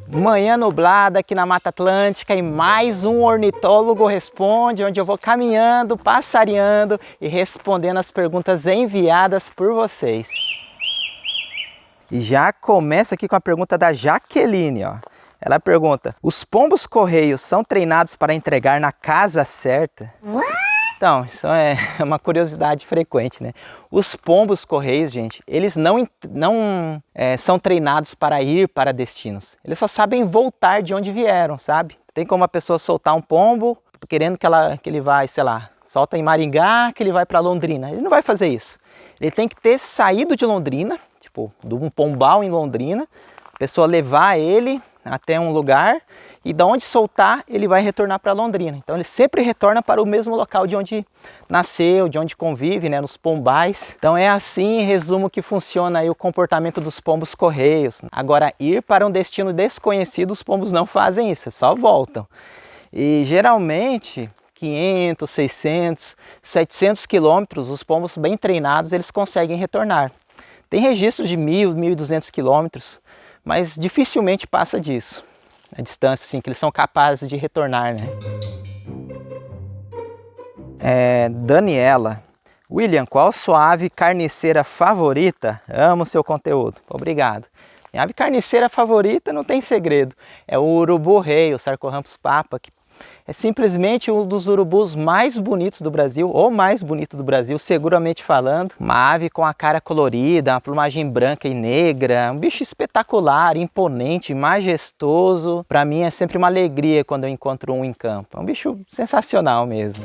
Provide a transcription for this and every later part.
Manhã nublada aqui na Mata Atlântica e mais um Ornitólogo Responde, onde eu vou caminhando, passareando e respondendo as perguntas enviadas por vocês. E já começa aqui com a pergunta da Jaqueline, ó. Ela pergunta: os pombos correios são treinados para entregar na casa certa? Então, isso é uma curiosidade frequente, né? Os pombos correios, gente, eles não são treinados para ir para destinos. Eles só sabem voltar de onde vieram, sabe? Tem como a pessoa soltar um pombo querendo que ele vai, sei lá, solta em Maringá, que ele vai para Londrina. Ele não vai fazer isso. Ele tem que ter saído de Londrina, tipo, de um pombal em Londrina, a pessoa levar ele até um lugar e da onde soltar ele vai retornar para Londrina. Então ele sempre retorna para o mesmo local de onde nasceu, de onde convive, né, nos pombais. Então é assim, em resumo, que funciona aí o comportamento dos pombos correios. Agora, ir para um destino desconhecido, os pombos não fazem isso, só voltam. E geralmente 500, 600, 700 quilômetros, os pombos bem treinados, eles conseguem retornar. Tem registros de 1.000, 1.200 quilômetros, mas dificilmente passa disso. A distância assim, que eles são capazes de retornar, né? Daniela: William, qual sua ave carniceira favorita? Amo seu conteúdo. Obrigado. Minha ave carniceira favorita não tem segredo. É o urubu-rei, o Sarcorhamphus papa, que é simplesmente um dos urubus mais bonitos do Brasil, ou mais bonito do Brasil, seguramente falando. Uma ave com a cara colorida, uma plumagem branca e negra, um bicho espetacular, imponente, majestoso. Para mim é sempre uma alegria quando eu encontro um em campo. É um bicho sensacional mesmo.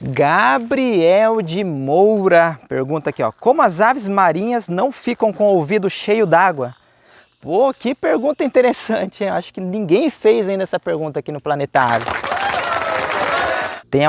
Gabriel de Moura pergunta aqui, ó: como as aves marinhas não ficam com o ouvido cheio d'água? Pô, que pergunta interessante, hein? Acho que ninguém fez ainda essa pergunta aqui no Planeta Aves. Tem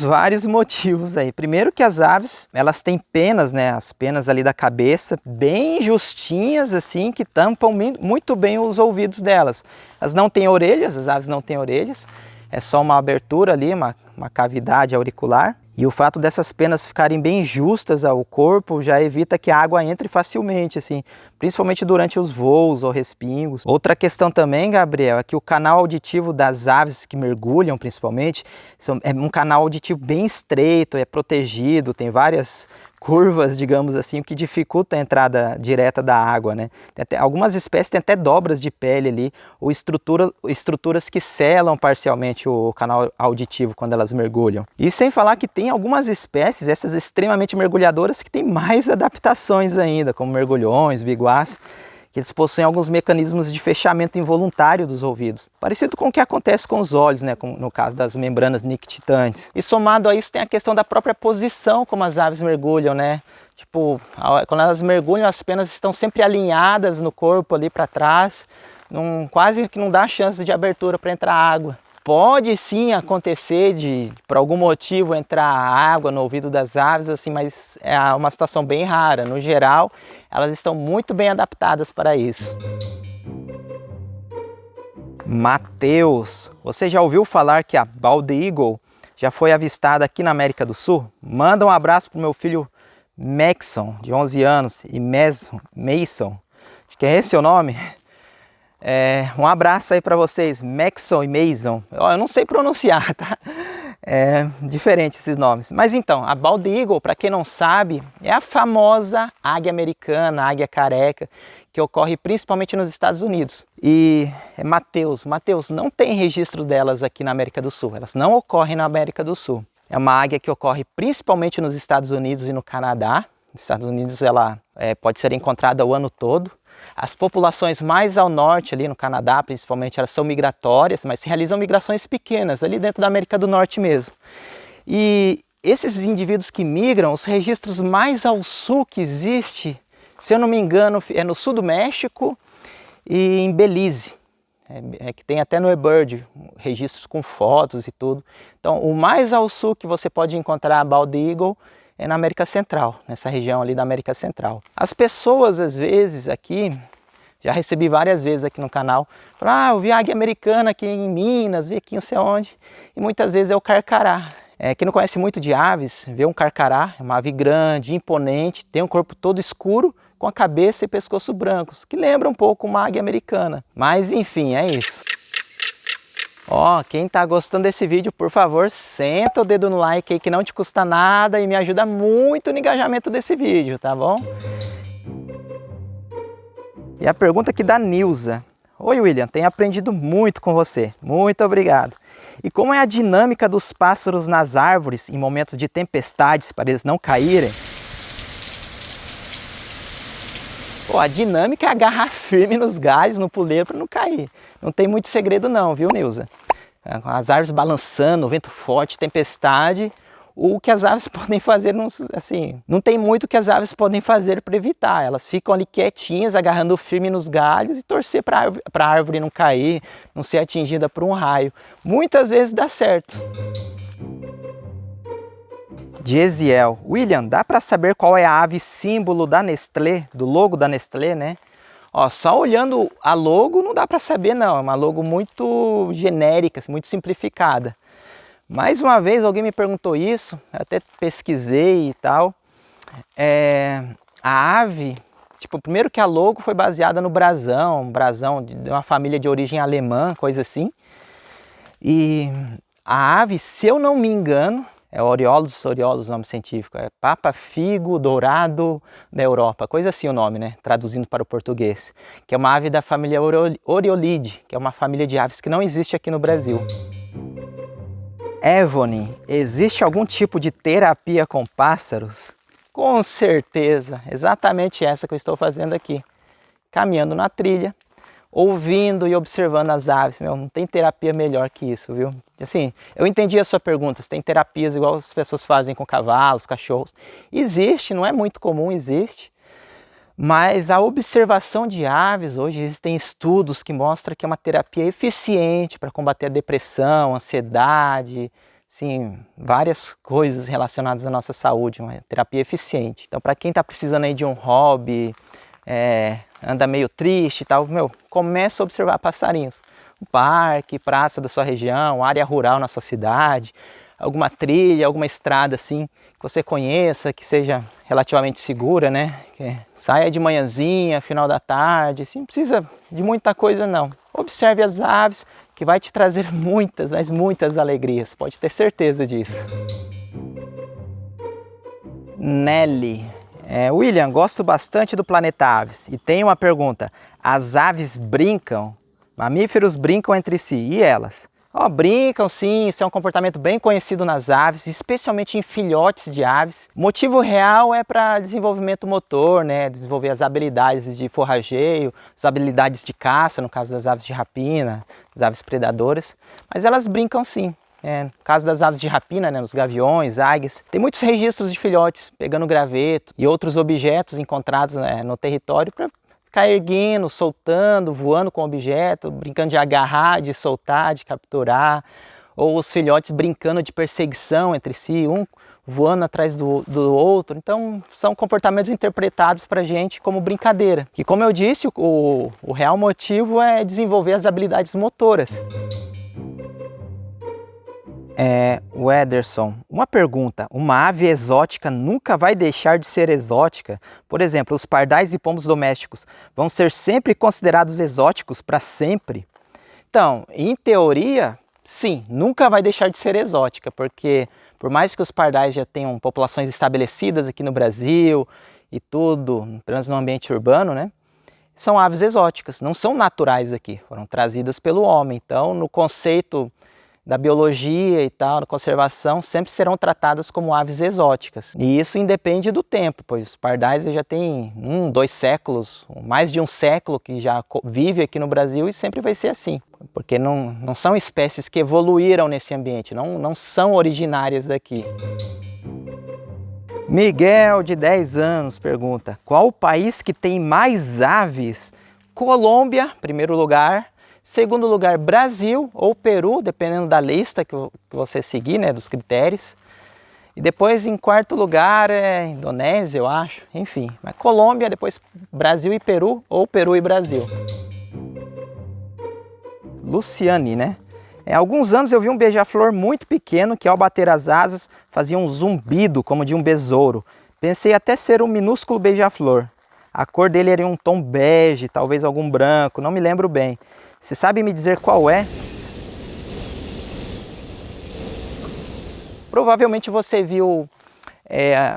vários motivos aí. Primeiro que as aves, elas têm penas, né? As penas ali da cabeça, bem justinhas assim, que tampam muito bem os ouvidos delas. Elas não têm orelhas, as aves não têm orelhas. É só uma abertura ali, uma cavidade auricular. E o fato dessas penas ficarem bem justas ao corpo já evita que a água entre facilmente, assim, principalmente durante os voos ou respingos. Outra questão também, Gabriel, é que o canal auditivo das aves que mergulham, principalmente, é um canal auditivo bem estreito, é protegido, tem várias curvas, digamos assim, o que dificulta a entrada direta da água, né? Algumas espécies têm até dobras de pele ali, ou estruturas que selam parcialmente o canal auditivo quando elas mergulham. E sem falar que tem algumas espécies, essas extremamente mergulhadoras, que têm mais adaptações ainda, como mergulhões, biguás, que eles possuem alguns mecanismos de fechamento involuntário dos ouvidos, parecido com o que acontece com os olhos, né, no caso das membranas nictitantes. E somado a isso tem a questão da própria posição como as aves mergulham, né? Tipo, quando elas mergulham, as penas estão sempre alinhadas no corpo ali para trás, quase que não dá chance de abertura para entrar água. Pode sim acontecer de, por algum motivo, entrar água no ouvido das aves, assim, mas é uma situação bem rara. No geral, elas estão muito bem adaptadas para isso. Matheus: você já ouviu falar que a Bald Eagle já foi avistada aqui na América do Sul? Manda um abraço para o meu filho Maxon, de 11 anos, e Mason, acho que é esse o nome? Um abraço aí para vocês, Maxon e Mason. Eu não sei pronunciar, tá? É diferente esses nomes. Mas então, a Bald Eagle, para quem não sabe, é a famosa águia americana, águia careca, que ocorre principalmente nos Estados Unidos. E Matheus, não tem registro delas aqui na América do Sul. Elas não ocorrem na América do Sul. É uma águia que ocorre principalmente nos Estados Unidos e no Canadá. Nos Estados Unidos ela pode ser encontrada o ano todo. As populações mais ao norte, ali no Canadá principalmente, elas são migratórias, mas realizam migrações pequenas, ali dentro da América do Norte mesmo. E esses indivíduos que migram, os registros mais ao sul que existe, se eu não me engano, é no sul do México e em Belize. Que tem até no eBird registros com fotos e tudo. Então, o mais ao sul que você pode encontrar a Bald Eagle é na América Central, nessa região ali da América Central. As pessoas, às vezes, aqui Já recebi várias vezes aqui no canal. Ah, eu vi a águia americana aqui em Minas, vi aqui não sei onde. E muitas vezes é o carcará. Quem não conhece muito de aves, vê um carcará, é uma ave grande, imponente, tem um corpo todo escuro, com a cabeça e pescoço brancos, que lembra um pouco uma águia americana. Mas enfim, é isso. Ó, quem tá gostando desse vídeo, por favor, senta o dedo no like aí que não te custa nada e me ajuda muito no engajamento desse vídeo, tá bom? E a pergunta aqui da Nilza. Oi William, tenho aprendido muito com você, muito obrigado. E como é a dinâmica dos pássaros nas árvores em momentos de tempestades para eles não caírem? Pô, a dinâmica é agarrar firme nos galhos, no puleiro para não cair. Não tem muito segredo não, viu Nilza? As árvores balançando, vento forte, tempestade, o que as aves podem fazer, assim, não tem muito que as aves podem fazer para evitar. Elas ficam ali quietinhas, agarrando firme nos galhos e torcer para a árvore não cair, não ser atingida por um raio. Muitas vezes dá certo. Gesiel, William, dá para saber qual é a ave símbolo da Nestlé, do logo da Nestlé, né? Ó, só olhando a logo não dá para saber não, é uma logo muito genérica, muito simplificada. Mais uma vez alguém me perguntou isso, até pesquisei e tal. A ave, tipo, primeiro que a logo foi baseada no brasão, um brasão de uma família de origem alemã, coisa assim. E a ave, se eu não me engano, é Oriolus o nome científico, é Papa Figo Dourado da Europa, coisa assim o nome, né? Traduzindo para o português. Que é uma ave da família Oriolide, que é uma família de aves que não existe aqui no Brasil. Evony, existe algum tipo de terapia com pássaros? Com certeza, exatamente essa que eu estou fazendo aqui. Caminhando na trilha, ouvindo e observando as aves. Meu, não tem terapia melhor que isso, viu? Assim, eu entendi a sua pergunta, se tem terapias igual as pessoas fazem com cavalos, cachorros. Existe, não é muito comum, existe. Mas a observação de aves, hoje existem estudos que mostram que é uma terapia eficiente para combater a depressão, a ansiedade, sim, várias coisas relacionadas à nossa saúde, uma terapia eficiente. Então, para quem está precisando aí de um hobby, anda meio triste e tal, meu, começa a observar passarinhos. Um parque, praça da sua região, área rural na sua cidade, alguma trilha, alguma estrada assim que você conheça, que seja relativamente segura, né? Que saia de manhãzinha, final da tarde, assim, não precisa de muita coisa não. Observe as aves, que vai te trazer muitas, mas muitas alegrias, pode ter certeza disso. Nelly, William, gosto bastante do Planeta Aves e tenho uma pergunta. As aves brincam? Mamíferos brincam entre si, e elas? Brincam sim, isso é um comportamento bem conhecido nas aves, especialmente em filhotes de aves. O motivo real é para desenvolvimento motor, né? Desenvolver as habilidades de forrageio, as habilidades de caça, no caso das aves de rapina, das aves predadoras. Mas elas brincam sim. No caso das aves de rapina, né, os gaviões, águias, tem muitos registros de filhotes pegando graveto e outros objetos encontrados, né, no território para ficar erguendo, soltando, voando com o objeto, brincando de agarrar, de soltar, de capturar, ou os filhotes brincando de perseguição entre si, um voando atrás do outro. Então são comportamentos interpretados para a gente como brincadeira. Que, como eu disse, o real motivo é desenvolver as habilidades motoras. O Ederson, uma pergunta, uma ave exótica nunca vai deixar de ser exótica? Por exemplo, os pardais e pombos domésticos vão ser sempre considerados exóticos para sempre? Então, em teoria, sim, nunca vai deixar de ser exótica, porque por mais que os pardais já tenham populações estabelecidas aqui no Brasil e tudo, pelo menos no ambiente urbano, né? São aves exóticas, não são naturais aqui, foram trazidas pelo homem. Então, no conceito da biologia e tal, da conservação, sempre serão tratadas como aves exóticas. E isso independe do tempo, pois os pardais já têm 2 séculos, mais de um século que já vive aqui no Brasil e sempre vai ser assim. Porque não são espécies que evoluíram nesse ambiente, não são originárias daqui. Miguel, de 10 anos, pergunta: qual o país que tem mais aves? Colômbia, primeiro lugar. Segundo lugar, Brasil ou Peru, dependendo da lista que você seguir, né, dos critérios. E depois em quarto lugar é Indonésia, eu acho, enfim. Mas Colômbia, depois Brasil e Peru, ou Peru e Brasil. Luciane, né? Há alguns anos eu vi um beija-flor muito pequeno que ao bater as asas fazia um zumbido como de um besouro. Pensei até ser um minúsculo beija-flor. A cor dele era um tom bege, talvez algum branco, não me lembro bem. Você sabe me dizer qual é? Provavelmente você viu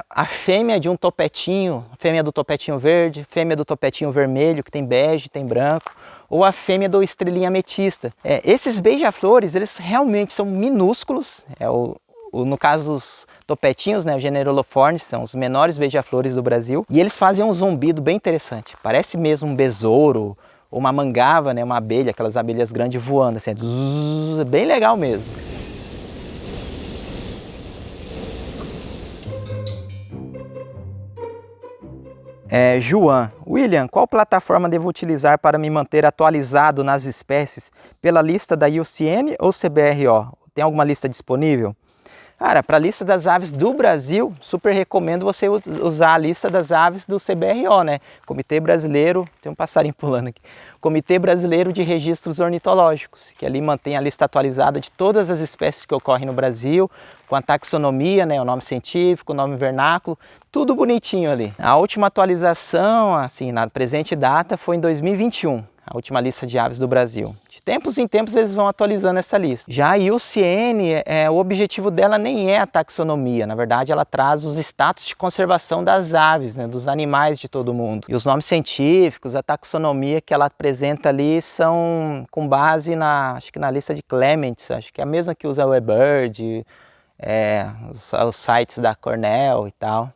a fêmea de um topetinho, fêmea do topetinho verde, fêmea do topetinho vermelho, que tem bege, tem branco, ou a fêmea do estrelinha ametista. Esses beija-flores, eles realmente são minúsculos, no caso dos topetinhos, né, o gênero Holofornes, são os menores beija-flores do Brasil, e eles fazem um zumbido bem interessante, parece mesmo um besouro, ou uma mangava, né, uma abelha, aquelas abelhas grandes voando, assim, bem legal mesmo. João, William, qual plataforma devo utilizar para me manter atualizado nas espécies? Pela lista da IUCN ou CBRO? Tem alguma lista disponível? Cara, para a lista das aves do Brasil, super recomendo você usar a lista das aves do CBRO, né? Comitê Brasileiro, tem um passarinho pulando aqui. Comitê Brasileiro de Registros Ornitológicos, que ali mantém a lista atualizada de todas as espécies que ocorrem no Brasil, com a taxonomia, né, o nome científico, o nome vernáculo, tudo bonitinho ali. A última atualização, assim, na presente data, foi em 2021, a última lista de aves do Brasil. De tempos em tempos eles vão atualizando essa lista. Já a IUCN, o objetivo dela nem é a taxonomia, na verdade ela traz os status de conservação das aves, né, dos animais de todo mundo. E os nomes científicos, a taxonomia que ela apresenta ali são com base acho que na lista de Clements, acho que é a mesma que usa o eBird, os sites da Cornell e tal.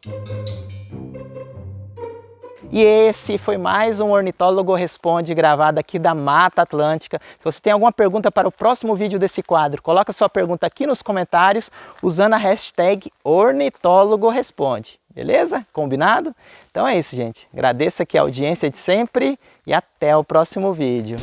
E esse foi mais um Ornitólogo Responde gravado aqui da Mata Atlântica. Se você tem alguma pergunta para o próximo vídeo desse quadro, coloca sua pergunta aqui nos comentários usando a hashtag Ornitólogo Responde. Beleza? Combinado? Então é isso, gente. Agradeço aqui a audiência de sempre e até o próximo vídeo.